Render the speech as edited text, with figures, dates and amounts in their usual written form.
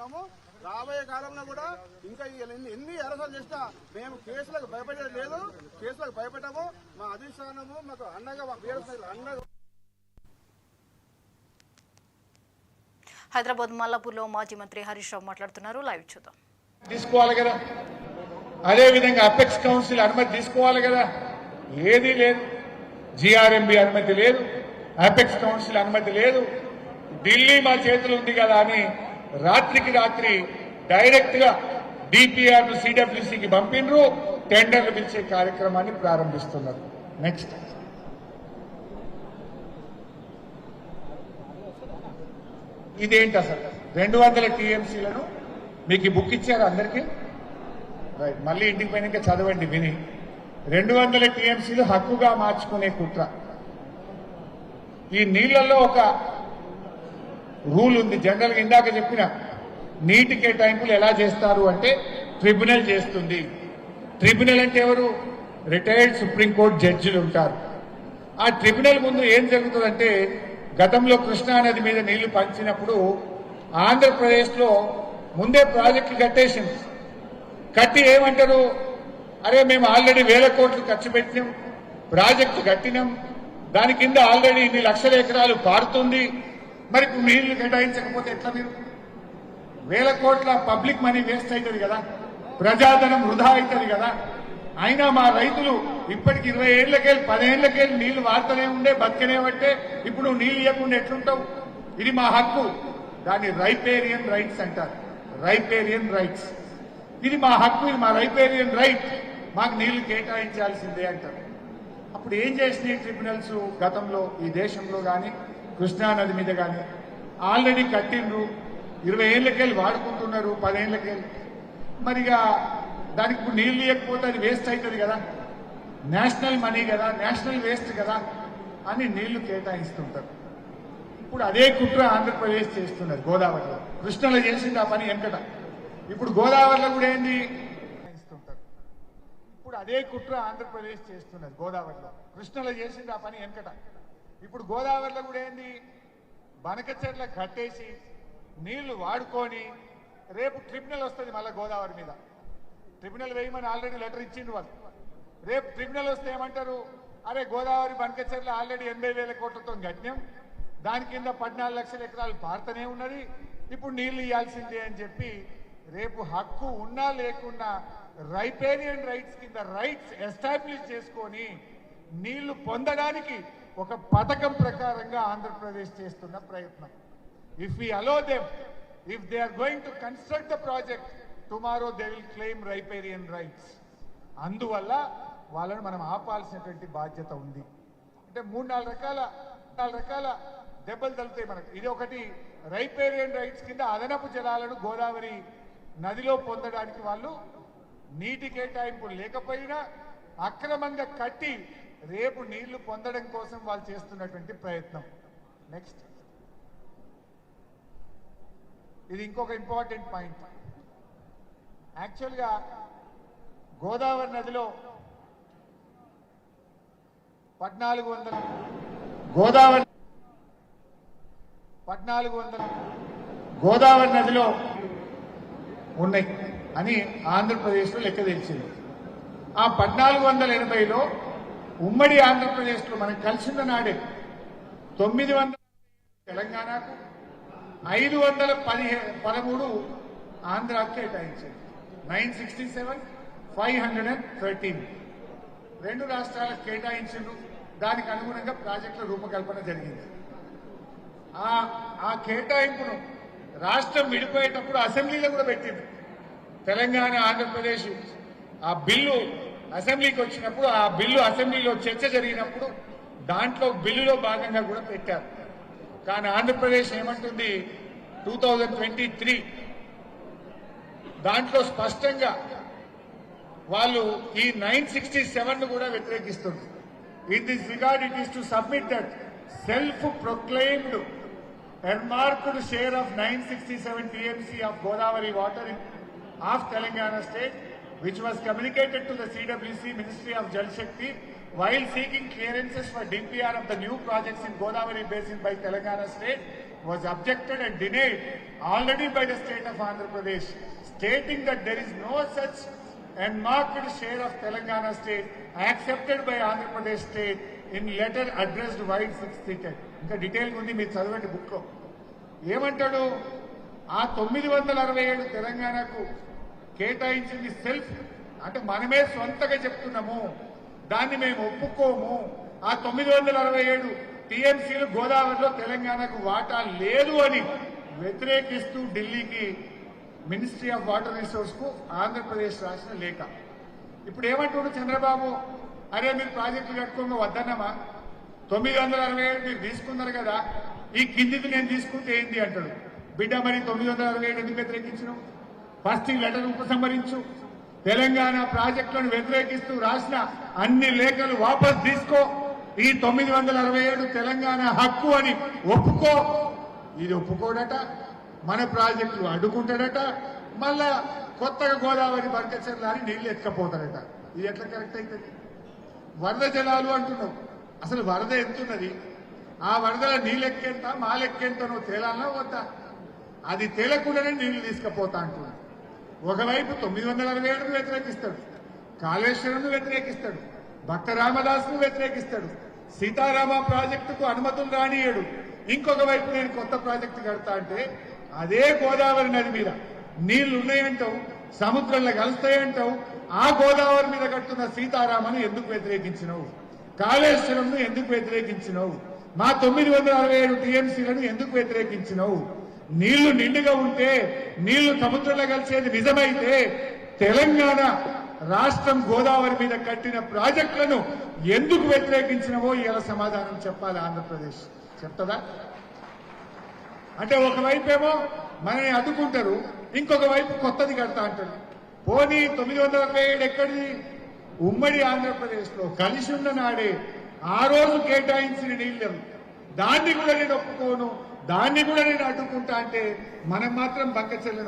చేస్తున్నాము. రాబోయే కాలంలో కూడా ఇంకా ఎన్ని అరెస్టులు చేసినా మేము కేసులకు భయపడేది లేదు, కేసులకు భయపెట్టము. మా అధిష్టానము మాకు అండగా అండగా. హైదరాబాద్ మల్లాపూర్లో మాజీ మంత్రి హరీష్ రావు మాట్లాడుతున్నారు. లైవ్ చూద్దాం. తీసుకోవాలి కదా, అదే విధంగా అపెక్స్ కౌన్సిల్ అనుమతి తీసుకోవాలి కదా, ఏదీ లేదు. జిఆర్ఎంబి అనుమతి లేదు, అపెక్స్ కౌన్సిల్ అనుమతి లేదు. ఢిల్లీ మా చేతులు ఉంది కదా అని రాత్రికి రాత్రి డైరెక్ట్ గా డిపిఆర్ సిడబ్ల్యూసీకి పంపినరు, టెండర్లు పిలిచే కార్యక్రమాన్ని ప్రారంభిస్తున్నారు. నెక్స్ట్ ఇదేంటి అసలు 200 టీఎంసీలను మీకు బుక్ ఇచ్చారు అందరికీ? రైట్, మళ్ళీ ఇంటికి పోయినాక చదవండి విని. 200 టీఎంసీలు హక్కుగా మార్చుకునే కుట్ర. ఈ నీళ్లలో ఒక రూల్ ఉంది. జనరల్ గా ఇందాక చెప్పిన నీటి కేటాయింపులు ఎలా చేస్తారు అంటే ట్రిబ్యునల్ చేస్తుంది. ట్రిబ్యునల్ అంటే ఎవరు? రిటైర్డ్ సుప్రీంకోర్టు జడ్జిలు ఉంటారు. ఆ ట్రిబ్యునల్ ముందు ఏం జరుగుతుందంటే, గతంలో కృష్ణానది మీద నీళ్లు పంచినప్పుడు ఆంధ్రప్రదేశ్ లో ముందే ప్రాజెక్టులు కట్టేసింది. కట్టి ఏమంటారు, అరే మేము ఆల్రెడీ 1000 కోట్లు ఖర్చు పెట్టినాం, ప్రాజెక్టు కట్టినాం, దాని కింద ఆల్రెడీ ఇన్ని లక్షల ఎకరాలు పారుతుంది, మరి ఇప్పుడు నీళ్లు కేటాయించకపోతే ఎట్లా? మీరు 1000 కోట్ల పబ్లిక్ మనీ వేస్ట్ అవుతుంది కదా, ప్రజాధనం వృధా అవుతుంది కదా. అయినా మా రైతులు ఇప్పటికి 20 ఏళ్లకెళ్ళి 10 ఏళ్లకెళ్ళి నీళ్లు వాడుతూనే ఉండే, బతికనే బట్టే ఇప్పుడు నీళ్లు ఇవ్వకుండా ఎట్లుంటావు? ఇది మా హక్కు, దాన్ని రైపేరియన్ రైట్స్ అంటారు. రైపేరియన్ రైట్స్, ఇది మా హక్కు, ఇది మా రైపేరియన్ రైట్, మాకు నీళ్లు కేటాయించాల్సిందే అంటారు. అప్పుడు ఏం చేసినాయి ట్రిబ్యునల్స్ గతంలో ఈ దేశంలో కానీ కృష్ణానది మీద కానీ? ఆల్రెడీ కట్టిండ్రు, 20 ఏళ్లకెళ్ళి వాడుకుంటున్నారు, 10 ఏళ్లకెళ్ళి. మరిగా దానికి ఇప్పుడు నీళ్లు ఇవ్వకపోతే అది వేస్ట్ అవుతుంది కదా, నేషనల్ మనీ కదా, నేషనల్ వేస్ట్ కదా అని నీళ్లు కేటాయిస్తుంటారు. ఇప్పుడు అదే కుట్ర ఆంధ్రప్రదేశ్ చేస్తున్నది గోదావరిలో. కృష్ణలో చేసింది ఆ పని వెంకట, ఇప్పుడు గోదావరిలో కూడా ఏంది ఇస్తుంటారు. ఇప్పుడు అదే కుట్ర ఆంధ్రప్రదేశ్ చేస్తున్నది గోదావరిలో. కృష్ణలో చేసింది ఆ పని వెంకట, ఇప్పుడు గోదావరిలో కూడా ఏంది బనకచెర్ల కట్టేసి నీళ్లు వాడుకొని రేపు ట్రిబ్యునల్ వస్తుంది మళ్ళీ గోదావరి మీద. ట్రిబ్యునల్ వేయమని ఆల్రెడీ లెటర్ ఇచ్చిండు వాళ్ళు. రేపు ట్రిబ్యునల్ వస్తే ఏమంటారు, అరే గోదావరి బనకచెర్ల ఆల్రెడీ 80,000 కోట్లతో కట్టినాం, దాని కింద 14 లక్షల ఎకరాలు పారుతూనే ఉన్నది, ఇప్పుడు నీళ్లు ఇవ్వాల్సిందే అని చెప్పి రేపు హక్కు ఉన్నా లేకున్నా రైపేరియన్ రైట్స్ కింద రైట్స్ ఎస్టాబ్లిష్ చేసుకొని నీళ్లు పొందడానికి ఒక పథకం ప్రకారంగా ఆంధ్రప్రదేశ్ చేస్తున్న ప్రయత్నం. If we allow them, if they are going to construct the project, tomorrow they will claim riparian rights. అందువల్ల వాళ్ళను మనం ఆపాల్సినటువంటి బాధ్యత ఉంది. అంటే 3-4 రకాల దెబ్బలు తగులుతాయి మనకు. ఇది ఒకటి, రైపేరియన్ రైట్స్ కింద అదనపు జలాలను గోదావరి నదిలో పొందడానికి వాళ్ళు నీటి కేటాయింపు లేకపోయినా అక్రమంగా కట్టి రేపు నీళ్లు పొందడం కోసం వాళ్ళు చేస్తున్నటువంటి ప్రయత్నం. నెక్స్ట్, ఇది ఇంకొక ఇంపార్టెంట్ పాయింట్. యాక్చువల్గా గోదావరి నదిలో 1400 గోదావరి నదిలో ఉన్నాయి అని ఆంధ్రప్రదేశ్లో లెక్క తెలిసింది. ఆ 1480లో ఉమ్మడి ఆంధ్రప్రదేశ్లో మనకు కలిసిన నాడే 900 తెలంగాణకు, 513 ఆంధ్రాకు కేటాయించారు. 967, 513 రెండు రాష్ట్రాలకు కేటాయించారు. దానికి అనుగుణంగా ప్రాజెక్టుల రూపకల్పన జరిగింది. ఆ కేటాయింపును రాష్ట్రం విడిపోయేటప్పుడు అసెంబ్లీలో కూడా పెట్టింది. తెలంగాణ ఆంధ్రప్రదేశ్ ఆ బిల్లు అసెంబ్లీకి వచ్చినప్పుడు, ఆ బిల్లు అసెంబ్లీలో చర్చ జరిగినప్పుడు దాంట్లో బిల్లులో భాగంగా కూడా పెట్టారు. కానీ ఆంధ్రప్రదేశ్ ఏమంటుంది, 2023 దాంట్లో స్పష్టంగా వాళ్ళు ఈ 967 కూడా వ్యతిరేకిస్తుంది. In this regard it is to submit that self proclaimed earmarked share of 967 TMC of Godavari water of Telangana state, which was communicated to the CWC Ministry of Jal Shakti while seeking clearances for DPR of the new projects in Godavari basin by Telangana state, was objected and denied already by the state of Andhra Pradesh, stating that there is no such enmarked share of Telangana state accepted by Andhra Pradesh state in letter addressed wide 6th ticket. ఇంకా detail ఉంది, మీరు చదవండి book లో. ఏమంటాడు? ఆ 967 తెలంగాణకు కేటాయించింది self అంటే మనమే సొంతగా చెప్తున్నాము, దాన్ని మేము ఒప్పుకోము. ఆ 967 టీఎంసీలు గోదావరిలో తెలంగాణకు వాటా లేదు అని వ్యతిరేకిస్తూ ఢిల్లీకి మినిస్ట్రీ ఆఫ్ వాటర్ రిసోర్స్ కు ఆంధ్రప్రదేశ్ రాసిన లేఖ. ఇప్పుడు ఏమంటున్నాడు చంద్రబాబు? అరే మీరు ప్రాజెక్టులు కట్టుకోగా వద్దన్నమా, 967 మీరు తీసుకున్నారు కదా, ఈ కిందికి నేను తీసుకుంటే ఏంది అంటాడు. బిడ్డ మరి 967 ఎందుకు వ్యతిరేకించను? ఫస్ట్ ఈ లెటర్ ఉపసంహరించు. తెలంగాణ ప్రాజెక్టులను వ్యతిరేకిస్తూ రాసిన అన్ని లేఖలు వాపస్ తీసుకో. ఈ 967 తెలంగాణ హక్కు అని ఒప్పుకో. ఇది ఒప్పుకోడట, మన ప్రాజెక్టులు అడ్డుకుంటాడట, మళ్ళా కొత్తగా గోదావరి బంకచర్లని నీళ్లు ఎత్తుకపోతాడట. ఇది ఎట్లా కరెక్ట్ అవుతుంది? వరద జలాలు అంటున్నావు, అసలు వరద ఎంతున్నది? ఆ వరదల నీళ్ళెక్కేంత మా లెక్కేంతనో తేలాలన్నా వద్దా? అది తేలకుండానే నీళ్లు తీసుకుపోతా అంటున్నాడు. ఒకవైపు 967ను వ్యతిరేకిస్తాడు, కాళేశ్వరంను వ్యతిరేకిస్తాడు, భక్త రామదాసును వ్యతిరేకిస్తాడు, సీతారామ ప్రాజెక్టుకు అనుమతులు రానియడు. ఇంకొక వైపు నేను కొత్త ప్రాజెక్టు కడతా అంటే అదే గోదావరి నది మీద నీళ్లు ఉన్నాయంటావు, సముద్రంలో కలుస్తాయంటావు. ఆ గోదావరి మీద కట్టున్న సీతారామను ఎందుకు వ్యతిరేకించినవు? కాళేశ్వరంను ఎందుకు వ్యతిరేకించినవు? మా 967 టీఎంసీలను ఎందుకు వ్యతిరేకించినవు? నీళ్లు నిండుగా ఉంటే, నీళ్లు సముద్రంలో కలిసేది నిజమైతే తెలంగాణ రాష్ట్రం గోదావరి మీద కట్టిన ప్రాజెక్టులను ఎందుకు వ్యతిరేకించినవో ఇలా సమాధానం చెప్పాలి ఆంధ్రప్రదేశ్. చెప్తుందా? అంటే ఒకవైపేమో మనని అడ్డుకుంటారు, ఇంకొక వైపు కొత్తది కడతా అంటారు. పోనీ 967 ఎక్కడిది? ఉమ్మడి ఆంధ్రప్రదేశ్ లో కలిసి ఉన్న నాడే ఆ రోజు కేటాయించిన నీళ్లు, దాన్ని కూడా నేను ఒప్పుకోను, దాన్ని కూడా నేను అడ్డుకుంటా అంటే మనం మాత్రం బంకచెల్లను